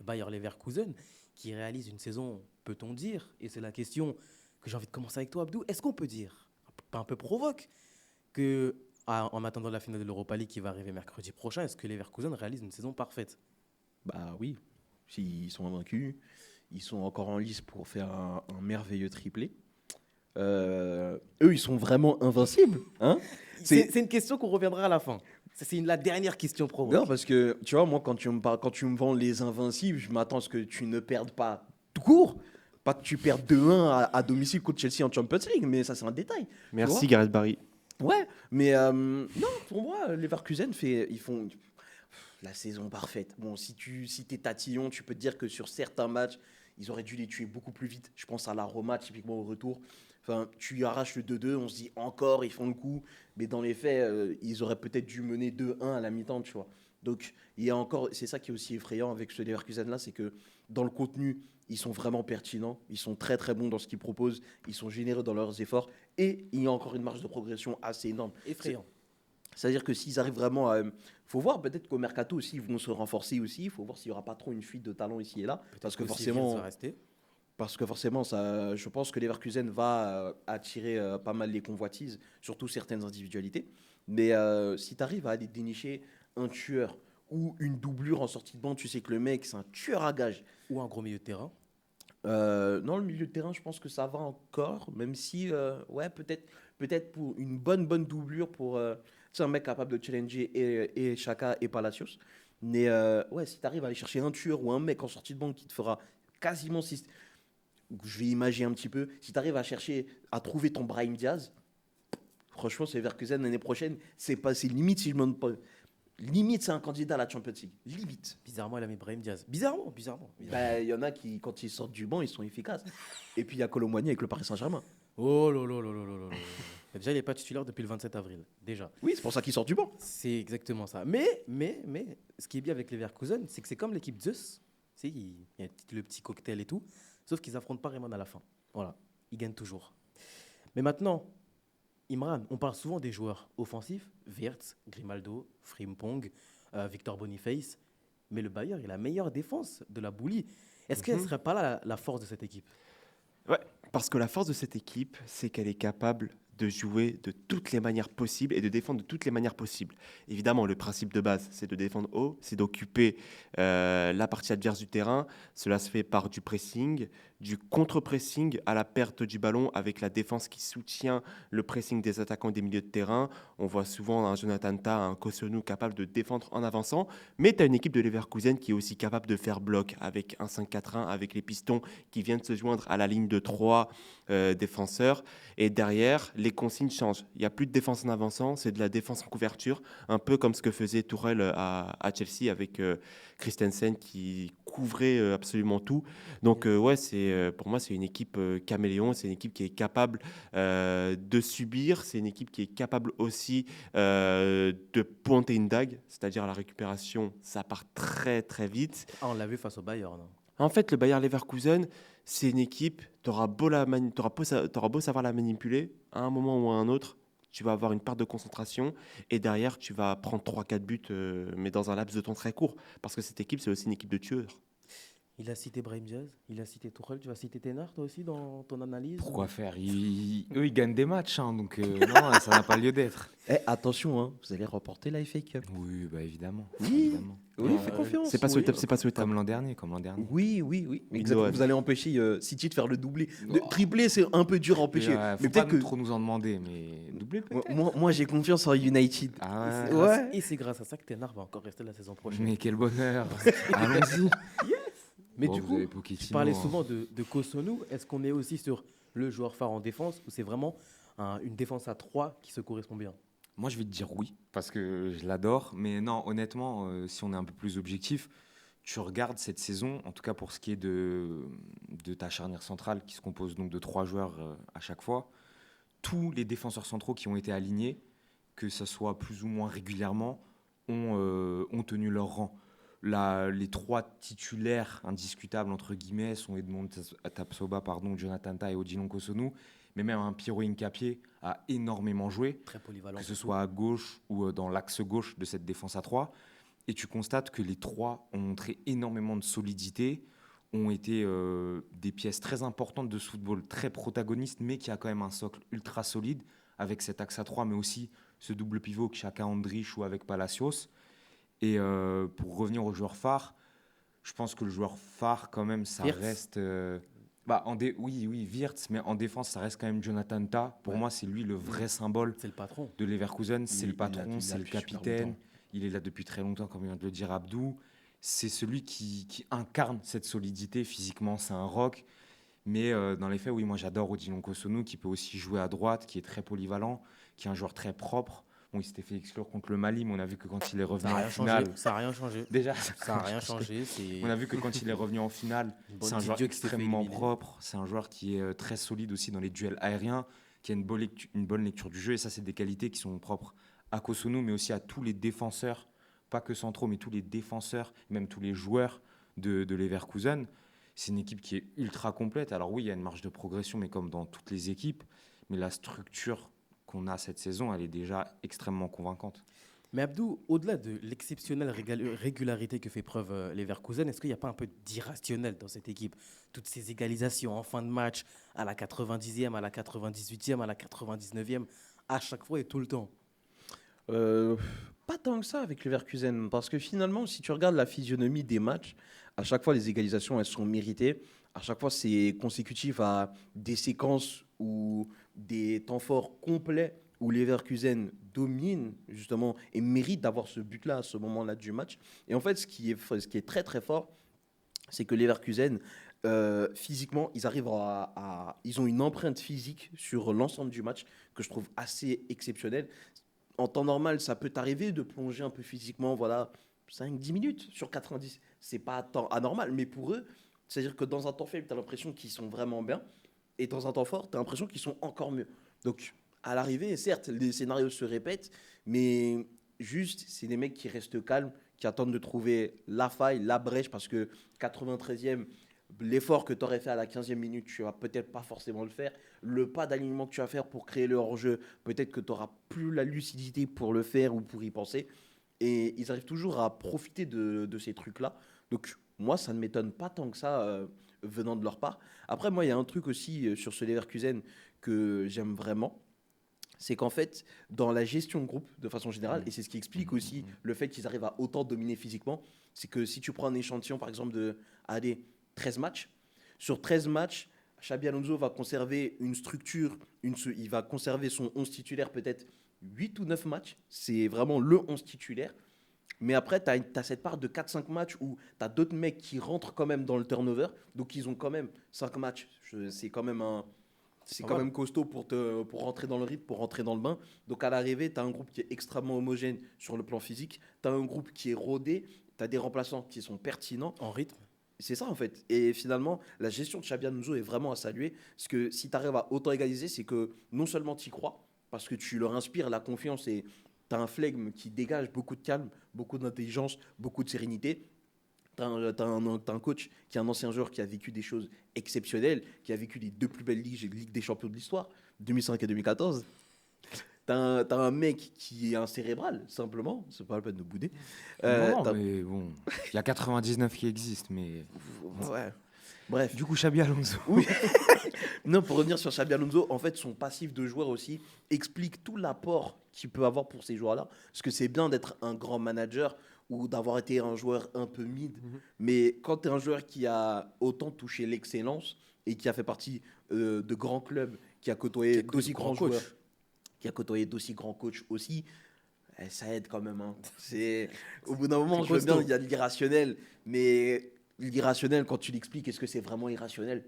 Bayer Leverkusen, qui réalise une saison, peut-on dire, et c'est la question que j'ai envie de commencer avec toi, Abdou, est-ce qu'on peut dire, pas un peu provoque, que en attendant la finale de l'Europa League qui va arriver mercredi prochain, est-ce que Leverkusen réalise une saison parfaite? Bah oui, s'ils sont invaincus, ils sont encore en lice pour faire un merveilleux triplé. Eux, ils sont vraiment invincibles, hein. C'est une question qu'on reviendra à la fin. C'est la dernière question Non, provoque. parce que tu vois, moi, quand tu me parles, quand tu me vends les invincibles, je m'attends à ce que tu ne perdes pas tout court. Pas que tu perdes 2-1 à domicile contre Chelsea en Champions League, mais ça, c'est un détail. Tu vois. Merci Gareth Barry. Ouais, mais non, pour moi, Leverkusen ils font la saison parfaite. Bon, si t'es tatillon, tu peux te dire que sur certains matchs, ils auraient dû les tuer beaucoup plus vite. Je pense à la Roma, typiquement au retour. Enfin, tu arraches le 2-2, on se dit encore, ils font le coup. Mais dans les faits, ils auraient peut-être dû mener 2-1 à la mi-temps, tu vois. Donc, il y a encore, c'est ça qui est aussi effrayant avec ce Leverkusen-là, c'est que dans le contenu, ils sont vraiment pertinents. Ils sont très très bons dans ce qu'ils proposent. Ils sont généreux dans leurs efforts. Et il y a encore une marge de progression assez énorme. Effrayant. C'est-à-dire que s'ils arrivent vraiment à. Faut voir, peut-être qu'au mercato aussi, ils vont se renforcer aussi. Il faut voir s'il n'y aura pas trop une fuite de talent ici et là. Va rester. Parce que forcément ça, je pense que Leverkusen va attirer pas mal les convoitises, surtout certaines individualités. Mais si tu arrives à aller dénicher un tueur ou une doublure en sortie de banc, tu sais que le mec, c'est un tueur à gages. Ou un gros milieu de terrain. Non, le milieu de terrain, je pense que ça va encore, même si, ouais, peut-être pour une bonne doublure pour tu sais, un mec capable de challenger et Chaka et Palacios. Mais ouais, si tu arrives à aller chercher un tueur ou un mec en sortie de banque qui te fera quasiment. Je vais imaginer un petit peu. Si tu arrives à chercher, à trouver ton Brahim Diaz, franchement, c'est Leverkusen l'année prochaine. C'est limite, si je me demande pas. Limite, c'est un candidat à la Champions League. Limite. Bizarrement, il a mis Brahim Diaz. Bizarrement. Bah, il y en a qui, quand ils sortent du banc, ils sont efficaces. Et puis il y a Colomboigny avec le Paris Saint-Germain. Oh là là là là là là là. Déjà, il n'est pas titulaire depuis le 27 avril. Déjà. Oui, c'est pour ça qu'il sort du banc. C'est exactement ça. Mais, ce qui est bien avec les Leverkusen, c'est que c'est comme l'équipe Zeus. Tu sais, il y a le petit cocktail et tout. Sauf qu'ils affrontent pas Rayman à la fin. Voilà. Ils gagnent toujours. Mais maintenant, Imran, on parle souvent des joueurs offensifs. Wirtz, Grimaldo, Frimpong, Victor Boniface. Mais le Bayern est la meilleure défense de la boulie. Est-ce qu'elle ne serait pas là la force de cette équipe? Ouais, parce que la force de cette équipe, c'est qu'elle est capable de jouer de toutes les manières possibles et de défendre de toutes les manières possibles. Évidemment, le principe de base, c'est de défendre haut, c'est d'occuper la partie adverse du terrain. Cela se fait par du pressing, du contre-pressing à la perte du ballon avec la défense qui soutient le pressing des attaquants des milieux de terrain. On voit souvent un Jonathan Tah, un Koscielny capable de défendre en avançant, mais tu as une équipe de Leverkusen qui est aussi capable de faire bloc avec un 5-4-1, avec les pistons qui viennent se joindre à la ligne de 3 défenseurs. Et derrière, les consignes changent. Il n'y a plus de défense en avançant, c'est de la défense en couverture, un peu comme ce que faisait Tourelle à Chelsea avec Christensen qui couvrait absolument tout. Donc ouais, pour moi, c'est une équipe caméléon, c'est une équipe qui est capable de subir, c'est une équipe qui est capable aussi de pointer une dague, c'est-à-dire la récupération, ça part très très vite. Ah, on l'a vu face au Bayern. Non. En fait, le Bayer Leverkusen, c'est une équipe, tu auras beau savoir la manipuler, à un moment ou à un autre, tu vas avoir une part de concentration et derrière, tu vas prendre 3-4 buts, mais dans un laps de temps très court. Parce que cette équipe, c'est aussi une équipe de tueurs. Il a cité Brahim Diaz, il a cité Tourelle. Tu vas citer Ténard, toi aussi, dans ton analyse? Pourquoi faire eux, ils gagnent des matchs, hein, donc non, ça n'a pas lieu d'être. Eh, attention, hein, vous allez remporter la FA Cup. Oui, bah évidemment. Oui. évidemment. Oui, fais confiance. C'est pas oui. souhaitable, c'est pas souhaitable. Comme l'an dernier. Oui. Exactement. Doit. Vous allez empêcher City de faire le doublé. Triplé, c'est un peu dur à empêcher. Ouais, faut mais pas peut-être que. trop nous en demander, mais doubler peut-être. Moi, j'ai confiance en United. Ah Et ouais. et c'est grâce à ça que Ténard va encore rester la saison prochaine. Mais quel bonheur. Allons-y. Mais Bon, du vous coup, avez tu Pochettino, parlais hein. souvent de Koscielny. Est-ce qu'on est aussi sur le joueur phare en défense ou c'est vraiment une défense à 3 qui se correspond bien? Moi, je vais te dire oui, parce que je l'adore. Mais non, honnêtement, si on est un peu plus objectif, tu regardes cette saison, en tout cas pour ce qui est de ta charnière centrale, qui se compose donc de 3 joueurs à chaque fois, tous les défenseurs centraux qui ont été alignés, que ce soit plus ou moins régulièrement, ont tenu leur rang. Les 3 titulaires indiscutables, entre guillemets, sont Edmond Tapsoba, Jonathan Tah et Odilon Koscielny. Mais même un Pierrot Hincapié a énormément joué, Très polyvalent. que ce soit à gauche ou dans l'axe gauche de cette défense à 3. et tu constates que les trois ont montré énormément de solidité, ont été des pièces très importantes de ce football, très protagonistes, mais qui a quand même un socle ultra solide, avec cet axe à 3, mais aussi ce double pivot que chacun Andrich ou avec Palacios. Et pour revenir aux joueurs phares, je pense que le joueur phare, quand même, ça Wirtz. reste... oui, Wirtz, mais en défense, ça reste quand même Jonathan Tah. Pour moi, c'est lui le vrai symbole C'est le patron. de Leverkusen. C'est Il- le il l'a- patron, il l'a c'est le depuis super capitaine. longtemps. Il est là depuis très longtemps, comme vient de le dire Abdou. C'est celui qui incarne cette solidité. Physiquement, c'est un rock. Mais dans les faits, oui, moi j'adore Odilon Kosonou, qui peut aussi jouer à droite, qui est très polyvalent, qui est un joueur très propre. Bon, il s'était fait exclure contre le Mali, mais on a vu que quand il est Ça revenu n'a en rien finale... changé. Ça n'a rien changé. Déjà, Ça n'a rien changé. C'est on a vu que quand il est revenu en finale, une c'est bande un joueur d'idiots qui s'est fait extrêmement éliminer. propre. C'est un joueur qui est très solide aussi dans les duels aériens, qui a une bonne lecture du jeu. Et ça, c'est des qualités qui sont propres à Kosonou, mais aussi à tous les défenseurs, pas que centraux, mais tous les défenseurs, même tous les joueurs de Leverkusen. C'est une équipe qui est ultra complète. Alors oui, il y a une marge de progression, mais comme dans toutes les équipes. Mais la structure qu'on a cette saison, elle est déjà extrêmement convaincante. Mais Abdou, au-delà de l'exceptionnelle régularité que fait preuve Leverkusen, est-ce qu'il n'y a pas un peu d'irrationnel dans cette équipe? Toutes ces égalisations en fin de match, à la 90e, à la 98e, à la 99e, à chaque fois et tout le temps. Pas tant que ça avec Leverkusen, parce que finalement, si tu regardes la physionomie des matchs, à chaque fois, les égalisations, elles sont méritées. À chaque fois, c'est consécutif à des séquences ou des temps forts complets où Leverkusen domine, justement, et mérite d'avoir ce but-là à ce moment-là du match. Et en fait, ce qui est très, très fort, c'est que Leverkusen, physiquement, ils arrivent ils ont une empreinte physique sur l'ensemble du match que je trouve assez exceptionnelle. En temps normal, ça peut t'arriver de plonger un peu physiquement, voilà, 5-10 minutes sur 90. C'est pas un temps anormal, mais pour eux, c'est-à-dire que dans un temps faible, tu as l'impression qu'ils sont vraiment bien, et dans un temps fort, tu as l'impression qu'ils sont encore mieux. Donc, à l'arrivée, certes, les scénarios se répètent, mais juste, c'est des mecs qui restent calmes, qui attendent de trouver la faille, la brèche, parce que 93e, l'effort que tu aurais fait à la 15e minute, tu vas peut-être pas forcément le faire. Le pas d'alignement que tu vas faire pour créer le hors-jeu, peut-être que tu n'auras plus la lucidité pour le faire ou pour y penser. Et ils arrivent toujours à profiter de ces trucs-là. Donc, moi, ça ne m'étonne pas tant que ça venant de leur part. Après, moi, il y a un truc aussi sur ce Leverkusen que j'aime vraiment. C'est qu'en fait, dans la gestion de groupe, de façon générale, et c'est ce qui explique aussi le fait qu'ils arrivent à autant dominer physiquement, c'est que si tu prends un échantillon, par exemple, de allez, 13 matchs, sur 13 matchs, Xabi Alonso va conserver une structure, il va conserver son 11 titulaire peut-être 8 ou 9 matchs. C'est vraiment le 11 titulaire. Mais après, tu as cette part de 4-5 matchs où tu as d'autres mecs qui rentrent quand même dans le turnover. Donc, ils ont quand même 5 matchs. C'est quand même c'est pas quand mal. même costaud pour rentrer dans le rythme, pour rentrer dans le bain. Donc, à l'arrivée, tu as un groupe qui est extrêmement homogène sur le plan physique. Tu as un groupe qui est rodé. Tu as des remplaçants qui sont pertinents. En rythme. C'est ça en fait. Et finalement, la gestion de Xabi Alonso est vraiment à saluer. Parce que si tu arrives à autant égaliser, c'est que non seulement tu y crois, parce que tu leur inspires la confiance et tu as un flegme qui dégage beaucoup de calme, beaucoup d'intelligence, beaucoup de sérénité. T'as un coach qui est un ancien joueur qui a vécu des choses exceptionnelles, qui a vécu les deux plus belles ligues des champions de l'histoire, 2005 et 2014. T'as un mec qui est un cérébral, simplement, c'est pas la peine de bouder. Non, T'as- mais bon, il y a 99 qui existent, mais... Ouais. Bref. Du coup, Xabi Alonso. Oui. Non, pour revenir sur Xabi Alonso, en fait, son passif de joueur aussi explique tout l'apport qu'il peut avoir pour ces joueurs-là. Parce que c'est bien d'être un grand manager ou d'avoir été un joueur un peu mid. Mais quand tu es un joueur qui a autant touché l'excellence et qui a fait partie de grands clubs, qui a côtoyé d'aussi grands coachs. joueurs, qui a côtoyé d'aussi grands coachs aussi, ça aide quand même. Hein. Au bout d'un moment, C'est je veux bien, costaud. il y a de l'irrationnel, mais l'irrationnel, quand tu l'expliques, est-ce que c'est vraiment irrationnel?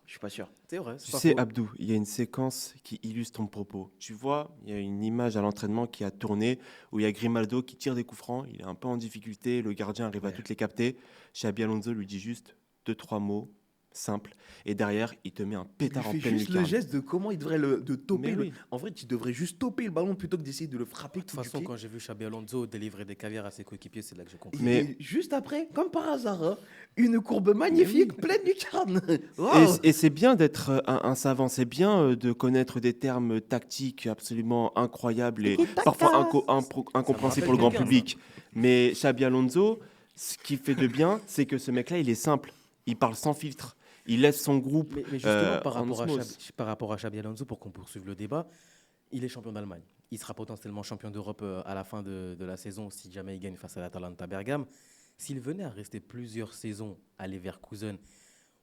Je suis pas sûr. C'est vrai. Tu c'est pas sais, faux. Abdou, il y a une séquence qui illustre ton propos. Tu vois, il y a une image à l'entraînement qui a tourné où il y a Grimaldo qui tire des coups francs. Il est un peu en difficulté. Le gardien arrive à toutes les capter. Xabi Alonso lui dit juste 2-3 mots. simple. Et derrière, il te met un pétard en Il fait pleine juste lucarne. le geste de comment il devrait de toper. Mais oui. En vrai, tu devrais juste toper le ballon plutôt que d'essayer de le frapper De toute tout du façon, pied. quand j'ai vu Xabi Alonso délivrer des caviars à ses coéquipiers, c'est là que j'ai compris. Mais- Et juste après, comme par hasard, hein, une courbe magnifique, pleine de lucarne. Et c'est bien d'être un savant, c'est bien de connaître des termes tactiques absolument incroyables et parfois incompréhensibles pour le grand quelqu'un, public. Mais Xabi Alonso, ce qui fait de bien, c'est que ce mec-là, il est simple. Il parle sans filtre. Il laisse son groupe. Mais justement, en par rapport à Xabi Alonso, pour qu'on poursuive le débat, il est champion d'Allemagne. Il sera potentiellement champion d'Europe à la fin de la saison si jamais il gagne face à l'Atalanta Bergame. S'il venait à rester plusieurs saisons à Leverkusen,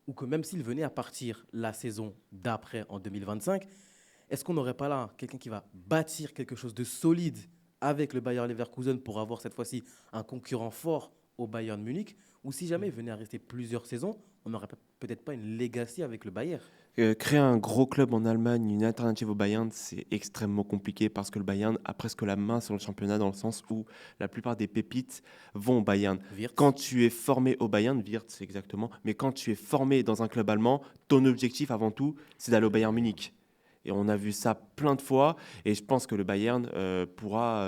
ou que même s'il venait à partir la saison d'après, en 2025, est-ce qu'on n'aurait pas là quelqu'un qui va bâtir quelque chose de solide avec le Bayer Leverkusen pour avoir cette fois-ci un concurrent fort au Bayern Munich? Ou si jamais il venait à rester plusieurs saisons, on n'aurait peut-être pas une legacy avec le Bayer. Créer un gros club en Allemagne, une alternative au Bayern, c'est extrêmement compliqué parce que le Bayern a presque la main sur le championnat dans le sens où la plupart des pépites vont au Bayern. Wirtz. Quand tu es formé au Bayern, Wirtz exactement, mais quand tu es formé dans un club allemand, ton objectif avant tout, c'est d'aller au Bayern Munich. Et on a vu ça plein de fois, et je pense que le Bayern pourra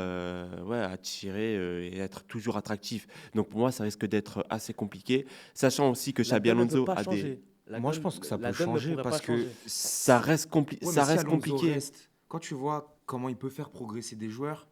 attirer et être toujours attractif. Donc pour moi, ça risque d'être assez compliqué, sachant aussi que La Xabi donne ne peut Alonso pas a des... changer. Moi, je pense que ça la peut donne ne changer pourrait parce pas que changer. Ça reste, Ouais, mais ça si reste Alonso compliqué. reste, quand tu vois comment il peut faire progresser des joueurs,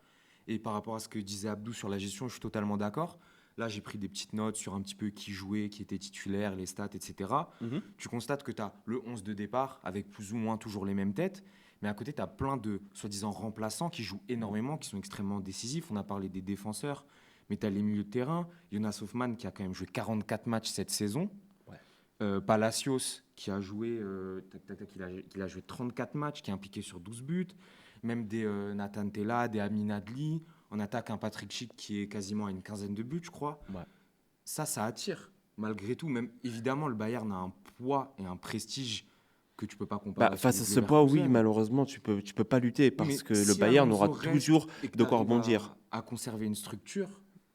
et par rapport à ce que disait Abdou sur la gestion, je suis totalement d'accord. Là, j'ai pris des petites notes sur un petit peu qui jouait, qui était titulaire, les stats, etc. Mhm. Tu constates que tu as le 11 de départ avec plus ou moins toujours les mêmes têtes, mais à côté, tu as plein de soi-disant remplaçants qui jouent énormément, qui sont extrêmement décisifs. On a parlé des défenseurs, mais tu as les milieux de terrain. Jonas Hoffmann qui a quand même joué 44 matchs cette saison. Palacios qui a joué, il a joué 34 matchs, qui est impliqué sur 12 buts. Même des Nathan Tella, des Amin Adli. On attaque un Patrick Schick qui est quasiment à une quinzaine de buts, je crois. Ouais. Ça attire, malgré tout. Même évidemment, le Bayern a un poids et un prestige que tu peux pas comparer. Face à celui ce de poids, oui, Leverkusen. malheureusement, tu peux pas lutter Mais parce que si le Bayern Alonso aura reste toujours et que de quoi t'arrives rebondir. à conserver une structure,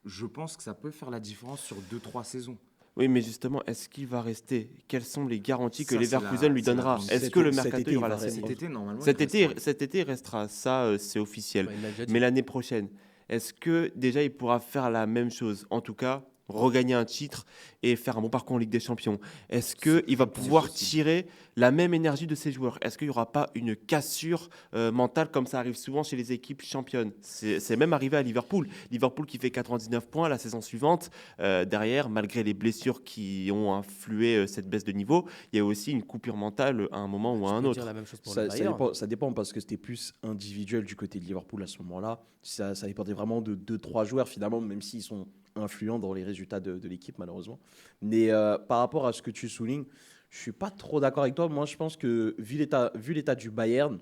je pense que ça peut faire la différence sur 2-3 saisons. Oui, mais justement, est-ce qu'il va rester? Quelles sont les garanties que Ça, Leverkusen lui c'est la donnera? grande- Est-ce Cet que le été, mercato, il y aura il la va saison? rester. Cet été, normalement, Cet il été, restera. cet été, il restera. Ça, c'est officiel. Ouais, il l'a déjà dit. Mais l'année prochaine, est-ce que déjà il pourra faire la même chose? En tout cas, regagner un titre et faire un bon parcours en Ligue des Champions. Est-ce qu'il va pouvoir tirer la même énergie de ses joueurs? Est-ce qu'il n'y aura pas une cassure mentale comme ça arrive souvent chez les équipes championnes? C'est même arrivé à Liverpool. Liverpool qui fait 99 points la saison suivante. Derrière, malgré les blessures qui ont influé cette baisse de niveau, il y a aussi une coupure mentale à un moment ou à Je un peux autre. dire la même chose pour le Ça Bayern. dépend parce que c'était plus individuel du côté de Liverpool à ce moment-là. Ça dépendait vraiment de 2-3 joueurs finalement, même s'ils sont influents dans les résultats de l'équipe malheureusement. Mais par rapport à ce que tu soulignes, je suis pas trop d'accord avec toi. Moi, je pense que vu l'état du Bayern,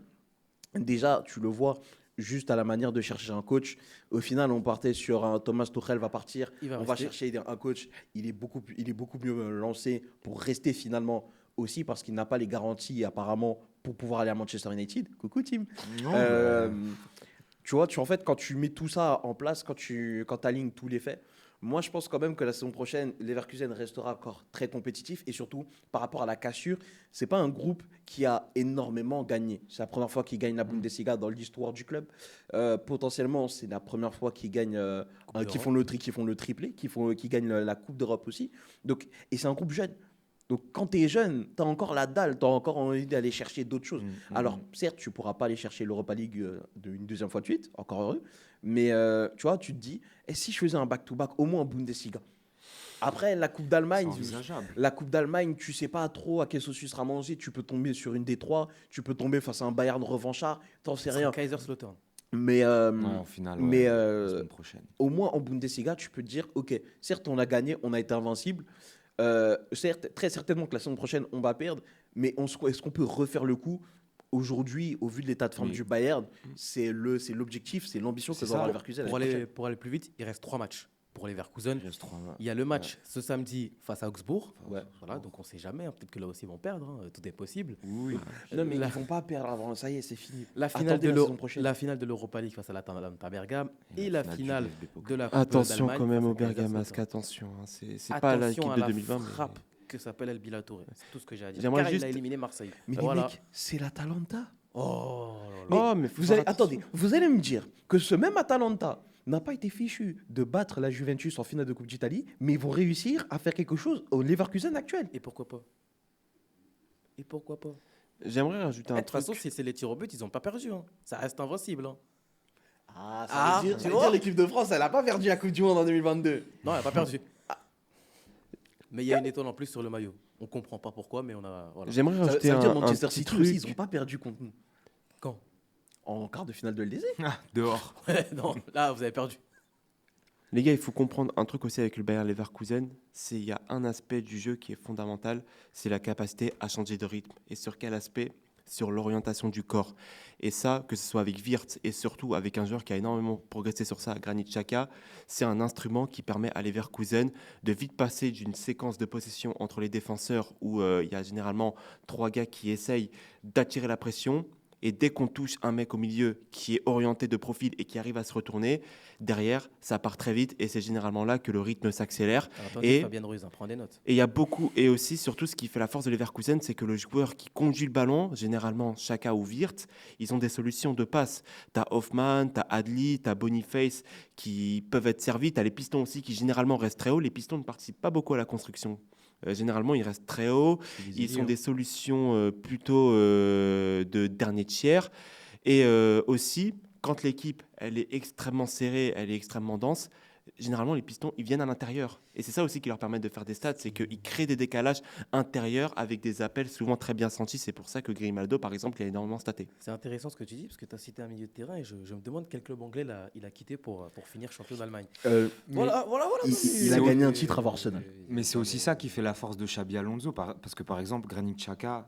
déjà, tu le vois juste à la manière de chercher un coach. Au final, on partait sur un Thomas Tuchel va partir. Il va On va rester. chercher un coach. Il est beaucoup mieux lancé pour rester finalement aussi parce qu'il n'a pas les garanties apparemment pour pouvoir aller à Manchester United. Coucou Tim. Non, Tu vois, en fait, quand tu mets tout ça en place, quand tu alignes tous les faits, moi, je pense quand même que la saison prochaine, Leverkusen restera encore très compétitif et surtout, par rapport à la cassure, c'est pas un groupe qui a énormément gagné. C'est la première fois qu'ils gagnent la Bundesliga dans l'histoire du club. Potentiellement, c'est la première fois qu'ils gagnent, qu'ils font le triplé, qu'ils gagnent la Coupe d'Europe aussi. Donc, et c'est un groupe jeune. Donc, quand tu es jeune, tu as encore la dalle, tu as encore envie d'aller chercher d'autres choses. Alors, certes, tu ne pourras pas aller chercher l'Europa League une deuxième fois de suite, encore heureux. Mais tu vois, tu te dis, et si je faisais un back-to-back, au moins en Bundesliga? Après, la Coupe c'est d'Allemagne, envisageable. tu sais pas trop à quelle sauce tu seras mangé. Tu peux tomber sur une des trois, tu peux tomber face à un Bayern revanchard, t'en sais rien. Kaiserslautern. Mais, Ouais, en finale, mais, la semaine prochaine. au moins en Bundesliga, tu peux te dire, ok, certes, on a gagné, on a été invincible. Certes, très certainement que la saison prochaine, on va perdre, mais est-ce qu'on peut refaire le coup? Aujourd'hui, au vu de l'état de forme Oui. du Bayern, c'est l'objectif, c'est l'ambition que C'est doit avoir ça. Leverkusen. Pour aller plus vite, il reste 3 matchs pour Leverkusen. Il reste 3 mois. Il y a le match ce samedi face à Augsbourg. Ouais. Voilà, donc on ne sait jamais. Hein, peut-être que là aussi ils vont perdre. Hein, tout est possible. Oui. Non, mais La- ils vont pas perdre avant, ça y est, c'est fini. La finale, Attendez la saison prochaine. la finale de l'Europa League face à l'Atalanta Bergame et la du finale DFB Pokal. de la Coupe Attention d'Allemagne quand même face à au Bergamasque, Kaiserslautern. attention. C'est pas la Attention équipe à de la 2020. frappe que s'appelle El Bilatore. C'est tout ce que j'ai à dire. J'aimerais Car juste- il a éliminé Marseille. Mais Voilà. les mecs, c'est l'Atalanta. Oh là là. Mais Oh, mais faut vous faire allez, attention. attendez, vous allez me dire que ce même Atalanta n'a pas été fichu de battre la Juventus en finale de Coupe d'Italie, mais ils vont réussir à faire quelque chose au Leverkusen actuel. Et pourquoi pas? Et pourquoi pas? J'aimerais rajouter De un toute façon, truc. si c'est les tirs au but, ils n'ont pas perdu. Hein. Ça reste invincible. Hein. Ah, Ah, veut dire, tu ça veut vois dire l'équipe de France, elle n'a pas perdu la Coupe du Monde en 2022. Non, elle n'a pas perdu. Mais il y a une étoile en plus sur le maillot. On comprend pas pourquoi, mais on a. Voilà. J'aimerais Ça, ça rajouter veut dire un Manchester petit City aussi, truc. ils n'ont pas perdu contre nous. Quand? En quart de finale de LDC. Ah, dehors. Non, là, vous avez perdu. Les gars, il faut comprendre un truc aussi avec le Bayer Leverkusen, c'est il y a un aspect du jeu qui est fondamental, c'est la capacité à changer de rythme. Et sur quel aspect? Sur l'orientation du corps. Et ça, que ce soit avec Wirtz et surtout avec un joueur qui a énormément progressé sur ça, Granit Xhaka, c'est un instrument qui permet à Leverkusen de vite passer d'une séquence de possession entre les défenseurs où il y a généralement 3 gars qui essayent d'attirer la pression. Et dès qu'on touche un mec au milieu qui est orienté de profil et qui arrive à se retourner, derrière, ça part très vite et c'est généralement là que le rythme s'accélère. Alors, attendez, Et- Fabien Ruiz, hein, prends des notes. Et il y a beaucoup, et aussi surtout ce qui fait la force de Leverkusen, c'est que le joueur qui conduit le ballon, généralement Xhaka ou Wirtz, ils ont des solutions de passe. Tu as Hoffman, tu as Adli, tu as Boniface qui peuvent être servis, tu as les pistons aussi qui généralement restent très hauts. Les pistons ne participent pas beaucoup à la construction. Généralement, ils restent très hauts. Ils sont des solutions plutôt de dernier tiers. Et aussi, quand l'équipe elle est extrêmement serrée, elle est extrêmement dense, généralement, les pistons, ils viennent à l'intérieur. Et c'est ça aussi qui leur permet de faire des stats, c'est qu'ils créent des décalages intérieurs avec des appels souvent très bien sentis. C'est pour ça que Grimaldo, par exemple, il a énormément staté. C'est intéressant ce que tu dis, parce que tu as cité un milieu de terrain et je me demande quel club anglais il a quitté pour finir champion d'Allemagne. Voilà. Il a gagné un titre à Arsenal. Mais c'est aussi ça qui fait la force de Xabi Alonso. Parce que par exemple, Granit Xhaka,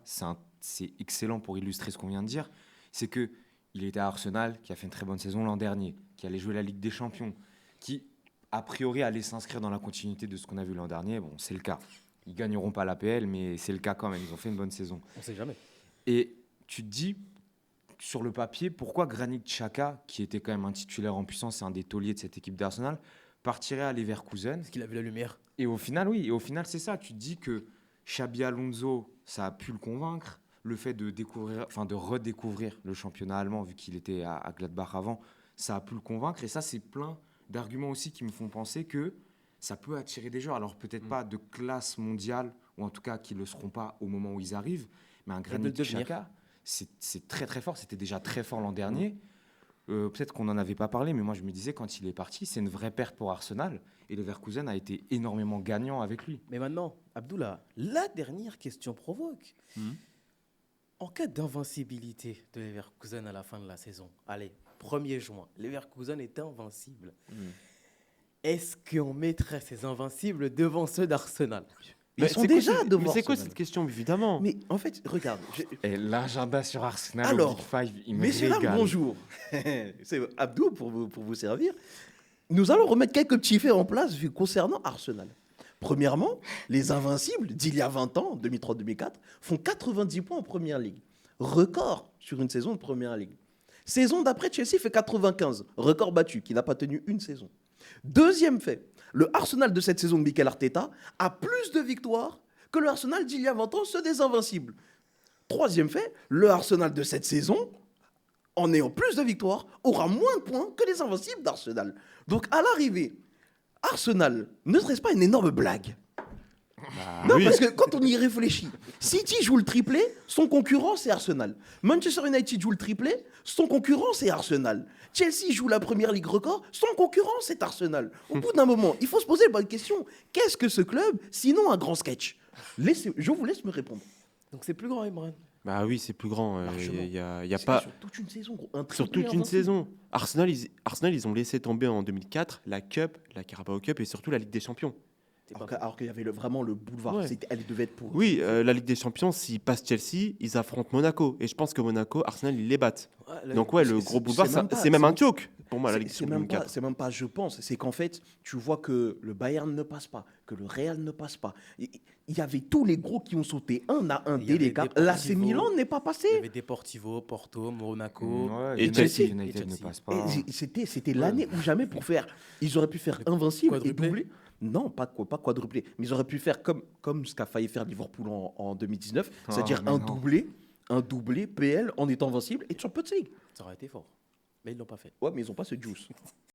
c'est excellent pour illustrer ce qu'on vient de dire. C'est que il était à Arsenal, qui a fait une très bonne saison l'an dernier, qui allait jouer la Ligue des Champions, qui a priori allait s'inscrire dans la continuité de ce qu'on a vu l'an dernier. Bon, c'est le cas. Ils gagneront pas l'APL, mais c'est le cas quand même. Ils ont fait une bonne saison. On sait jamais. Et tu te dis, sur le papier, pourquoi Granit Xhaka, qui était quand même un titulaire en puissance et un des tauliers de cette équipe d'Arsenal, partirait à Leverkusen? Parce qu'il a vu la lumière. Et au final, oui, et au final, c'est ça. Tu te dis que Xabi Alonso, ça a pu le convaincre. Le fait de redécouvrir le championnat allemand, vu qu'il était à Gladbach avant, ça a pu le convaincre. Et ça, c'est plein d'arguments aussi qui me font penser que ça peut attirer des joueurs. Alors peut-être pas de classe mondiale, ou en tout cas qui ne le seront pas au moment où ils arrivent, mais un Granit le devenir. Xhaka, c'est très très fort. C'était déjà très fort l'an dernier. Peut-être qu'on n'en avait pas parlé, mais moi je me disais quand il est parti, c'est une vraie perte pour Arsenal. Et Leverkusen a été énormément gagnant avec lui. Mais maintenant, Abdullah, la dernière question provoque. En cas d'invincibilité de Leverkusen à la fin de la saison, allez, 1er juin, Leverkusen est invincible. Est-ce qu'on mettrait ces invincibles devant ceux d'Arsenal? Ils sont déjà devant Mais c'est quoi Arsenal. cette question, évidemment? Mais en fait, regarde. Et l'agenda sur Arsenal Alors, au Big Five, il me Messieurs, dames, régale. bonjour. C'est Abdou pour vous servir. Nous allons remettre quelques petits faits en place concernant Arsenal. Premièrement, les Invincibles d'il y a 20 ans, 2003-2004, font 90 points en Première Ligue. Record sur une saison de Première Ligue. Saison d'après, Chelsea fait 95. Record battu, qui n'a pas tenu une saison. Deuxième fait, le Arsenal de cette saison de Mikel Arteta a plus de victoires que le Arsenal d'il y a 20 ans, ceux des Invincibles. Troisième fait, le Arsenal de cette saison, en ayant plus de victoires, aura moins de points que les Invincibles d'Arsenal. Donc à l'arrivée, Arsenal ne serait-ce pas une énorme blague? Non, oui. parce que quand on y réfléchit, City joue le triplé, son concurrent c'est Arsenal. Manchester United joue le triplé, son concurrent c'est Arsenal. Chelsea joue la Première Ligue record, son concurrent c'est Arsenal. Au bout d'un moment, il faut se poser la bonne question. Qu'est-ce que ce club, sinon un grand sketch? Je vous laisse me répondre. Donc c'est plus grand, Imran. Bah oui, c'est plus grand. Largement. Il y a C'est pas... sur toute une saison, gros. Un Sur triplé toute une invincible. saison. Arsenal, ils ont laissé tomber en 2004 la Cup, la Carabao Cup et surtout la Ligue des Champions. Alors qu'il y avait vraiment le boulevard. Ouais. Elle devait être pour. Oui, la Ligue des Champions, s'ils passent Chelsea, ils affrontent Monaco. Et je pense que Monaco, Arsenal, ils les battent. Donc ouais, le c'est- gros boulevard, c'est même pas- c'est même un c'est- joke pour moi, la Ligue des C'est Champions même, 2004. pas, je pense. C'est qu'en fait, tu vois que le Bayern ne passe pas, que le Real ne passe pas. Il y avait tous les gros qui ont sauté un à un Il y dès avait les caps. Deportivo. L'AC Milan n'est pas Il y passé. avait Deportivo, Porto, Monaco. Ouais, Et United, Chelsea. United Et ne Chelsea. passe pas. Et C'était l'année ou jamais pour faire. Ils auraient pu faire invincible et Quadruplé. doubler. Non, pas quadruplé. Mais ils auraient pu faire comme ce qu'a failli faire Liverpool en 2019, Ah, c'est-à-dire mais non. un doublé PL en étant invincible et Champions League. Ça aurait été fort. Mais ils l'ont pas fait. Ouais, mais ils n'ont pas ce juice.